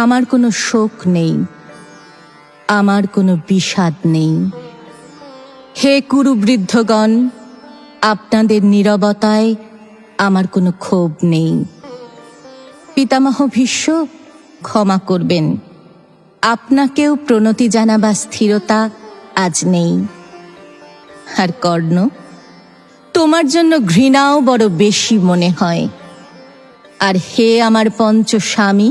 আমার কোনো শোক নেই, আমার কোনো বিষাদ নেই। হে কুরুবৃদ্ধগণ, আপনাদের নীরবতায় আমার কোনো ক্ষোভ নেই। পিতামহ ভীষ্ম, ক্ষমা করবেন, আপনাকেও প্রণতি জানাবার স্থিরতা আজ নেই। আর কর্ণ, তোমার জন্য ঘৃণাও বড় বেশি মনে হয়। আর হে আমার পঞ্চস্বামী,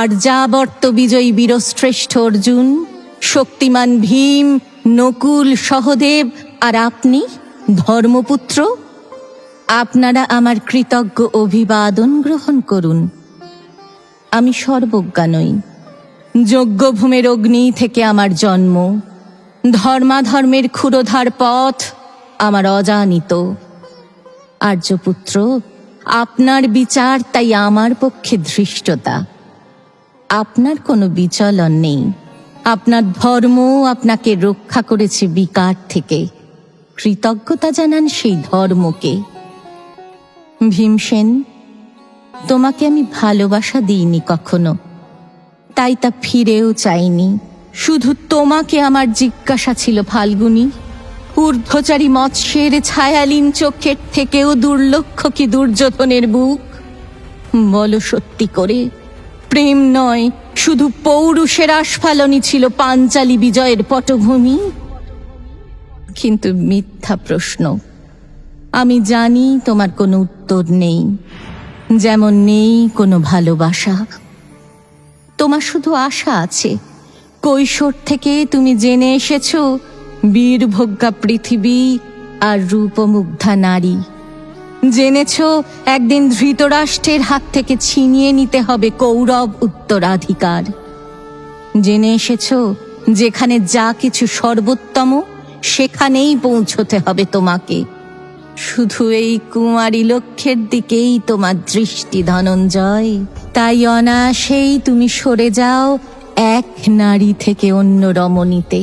আর্যাবর্ত বিজয়ী বীরশ্রেষ্ঠ অর্জুন, শক্তিমান ভীম, নকুল, সহদেব আর আপনি ধর্মপুত্র, আপনারা আমার কৃতজ্ঞ অভিবাদন গ্রহণ করুন। আমি সর্বজ্ঞা নই, যজ্ঞভূমের অগ্নি থেকে আমার জন্ম, ধর্মাধর্মের ক্ষুরোধার পথ আমার অজানিত। আর্যপুত্র, আপনার বিচার তাই আমার পক্ষে ধৃষ্টতা। আপনার কোনো বিচলন নেই, আপনার ধর্ম আপনাকে রক্ষা করেছে বিকার থেকে। কৃতজ্ঞতা জানান সেই ধর্মকে। ভীমসেন, তোমাকে আমি ভালোবাসা দিইনি কখনো, তাই তা ফিরেও চাইনি। শুধু তোমাকে আমার জিজ্ঞাসা ছিল ফাল্গুনী, ঊর্ধ্বচারী মৎস্যের ছায়ালীন চোখের থেকেও দুর্লক্ষ কি দুর্যোধনের বুক? বলো সত্যি করে, প্রেম নয় শুধু পৌরুষের আস্ফালনই ছিল পাঞ্চালী বিজয়ের পটভূমি? কিন্তু মিথ্যা প্রশ্ন। আমি জানি তোমার কোনো উত্তর নেই, যেমন নেই কোনো ভালোবাসা। তোমার শুধু আশা আছে। কৈশোর থেকে তুমি জেনে এসেছ বীরভোগ্যা পৃথিবী আর রূপমুগ্ধা নারী। জেনেছ একদিন ধৃতরাষ্ট্রের হাত থেকে ছিনিয়ে নিতে হবে কৌরব উত্তরাধিকার। জেনে এসেছ যেখানে যা কিছু সর্বোত্তম সেখানেই পৌঁছতে হবে তোমাকে। শুধু এই কুমারী লক্ষ্যের দিকেই তোমার দৃষ্টি ধনঞ্জয়। তাই অনায়াসেই তুমি সরে যাও এক নারী থেকে অন্য রমণীতে।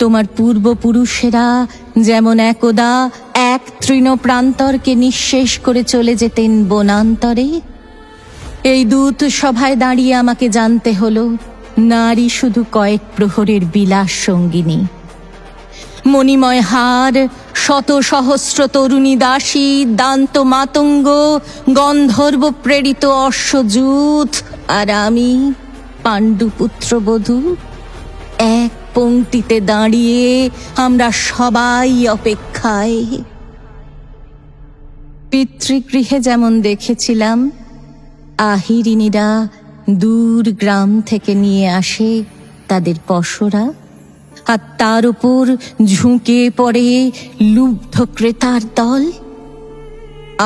তোমার পূর্বপুরুষেরা যেমন একদা এক তৃণপ্রান্তরকে নিঃশেষ করে চলে যেতেন বনান্তরে, এই দূত সভায় দাঁড়িয়ে আমাকে জানতে হলো নারী শুধু কয়েক প্রহরের বিলাস সঙ্গিনী। মণিময় হার, শত সহস্র তরুণী দাসী, দান্ত মাতঙ্গ, গন্ধর্ব প্রেরিত অশ্বযূথ, আর আমি পাণ্ডুপুত্র বধূ। এক পংক্তিতে দাঁড়িয়ে আমরা সবাই অপেক্ষায়। পিতৃগৃহে যেমন দেখেছিলাম আহিরিনীরা দূর গ্রাম থেকে নিয়ে আসে তাদের পসরা, আর তার উপর ঝুঁকে পড়ে লুব্ধ ক্রেতার দল,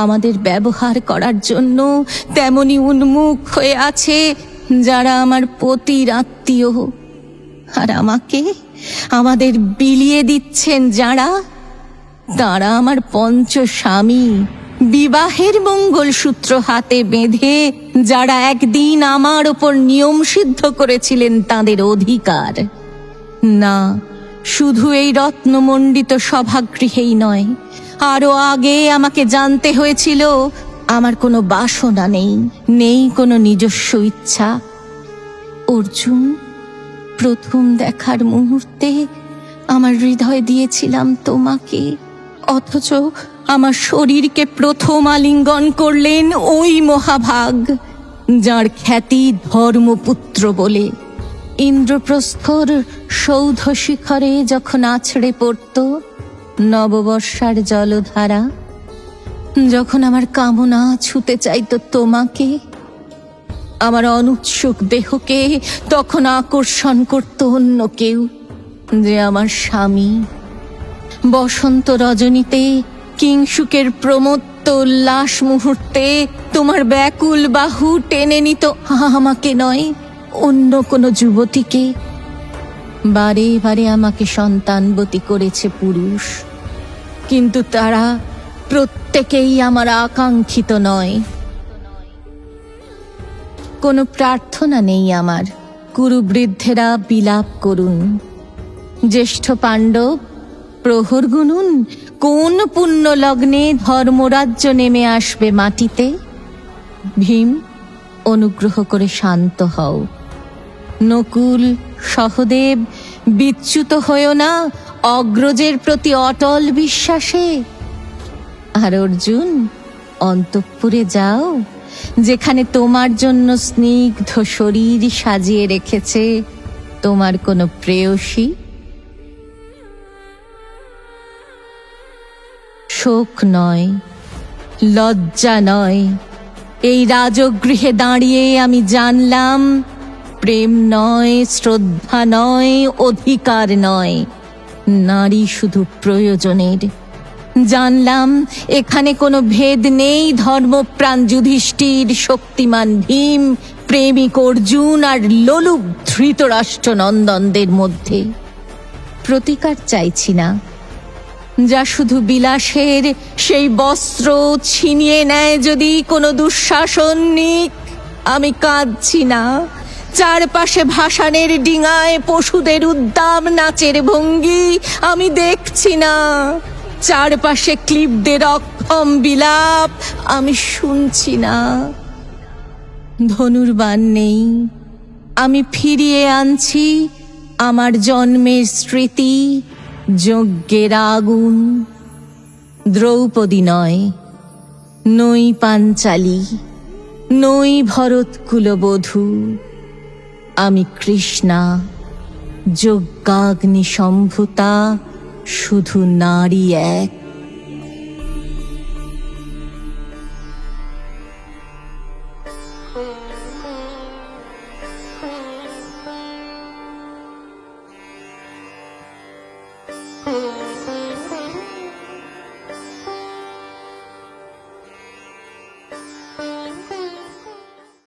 আমাদের ব্যবহার করার জন্য তেমনি উন্মুখ হয়ে আছে যারা আমার পতির আত্মীয়। আর আমাদের বিলিয়ে দিচ্ছেন যারা, তারা আমার পঞ্চস্বামী। বিবাহের মঙ্গলসূত্র হাতে বেঁধে যারা একদিন আমার ওপর নিয়ম সিদ্ধ করেছিলেন তাদের অধিকার। না, শুধু এই রত্নমণ্ডিত সভাগৃহেই নয়, আরো আগে আমাকে জানতে হয়েছিল আমার কোনো বাসনা নেই কোনো নিজস্ব ইচ্ছা। অর্জুন, প্রথম দেখার মুহূর্তে আমার হৃদয় দিয়েছিলাম তোমাকে, অথচ আমার শরীরকে প্রথম আলিঙ্গন করলেন ওই মহাভাগ যার খ্যাতি ধর্মপুত্র বলে। ইন্দ্রপ্রস্থর সৌধ শিখরে যখন আছড়ে পড়ত নববর্ষার জলধারা, যখন আমার কামনা ছুতে চাইত তোমাকে, আমার অনুৎসুক দেহকে তখন আকর্ষণ করত অন্য কেউ, যে আমার স্বামী। বসন্ত রজনীতে, কিংসুকের প্রমত্ত উল্লাস মুহূর্তে তোমার ব্যাকুল বাহু টেনে নিত আমাকে নয়, অন্য কোনো যুবতীকে। বারে বারে আমাকে সন্তানবতী করেছে পুরুষ, কিন্তু তারা প্রত্যেকেই আমার আকাঙ্ক্ষিত নয়। কোনো প্রার্থনা নেই আমার, কুরুবৃদ্ধেরা বিলাপ করুন। জ্যেষ্ঠ পাণ্ডব, প্রহর গুনুন, কোন পুণ্য লগ্নে ধর্মরাজ্য নেমে আসবে মাটিতে? ভীম, অনুগ্রহ করে শান্ত হও। নকুল, সহদেব, বিচ্যুত হয়েও না অগ্রজের প্রতি অটল বিশ্বাসে। আর অর্জুন, অন্তঃপুরে যাও, যেখানে তোমার জন্য স্নিগ্ধ শরীর সাজিয়ে রেখেছে তোমার কোনো প্রেয়সী। শোক নয়, লজ্জা নয়, এই রাজগৃহে দাঁড়িয়ে আমি জানলাম প্রেম নয়, শ্রদ্ধা নয়, অধিকার নয়, নারী শুধু প্রয়োজনের। জানলাম এখানে কোনো ভেদ নেই ধর্মপ্রাণ যুধিষ্ঠির, শক্তিমান ভীম, প্রেমিক অর্জুন আর লোলুপ ধৃতরাষ্ট্র নন্দনদের মধ্যে। প্রতিকার চাইছি না, যা শুধু বিলাসের সেই বস্ত্র ছিনিয়ে নেয় যদি কোনো দুঃশাসন নিক। আমি কাঁদছি না, চারপাশে ভাসানের ডিঙায় পশুদের উদ্দাম নাচের ভঙ্গি আমি দেখছি না, চারপাশে ক্লিবদের অক্ষম বিলাপ আমি শুনছি না। ধনুর্বাণ নেই, আমি ফিরিয়ে আনছি আমার জন্মের স্মৃতি, যজ্ঞের আগুন। দ্রৌপদী নয়, নই পাঞ্চালী, নই ভরতকুলবধূ, আমি কৃষ্ণা, যজ্ঞাগ্নি সম্ভূতা, শুধু নারী এক।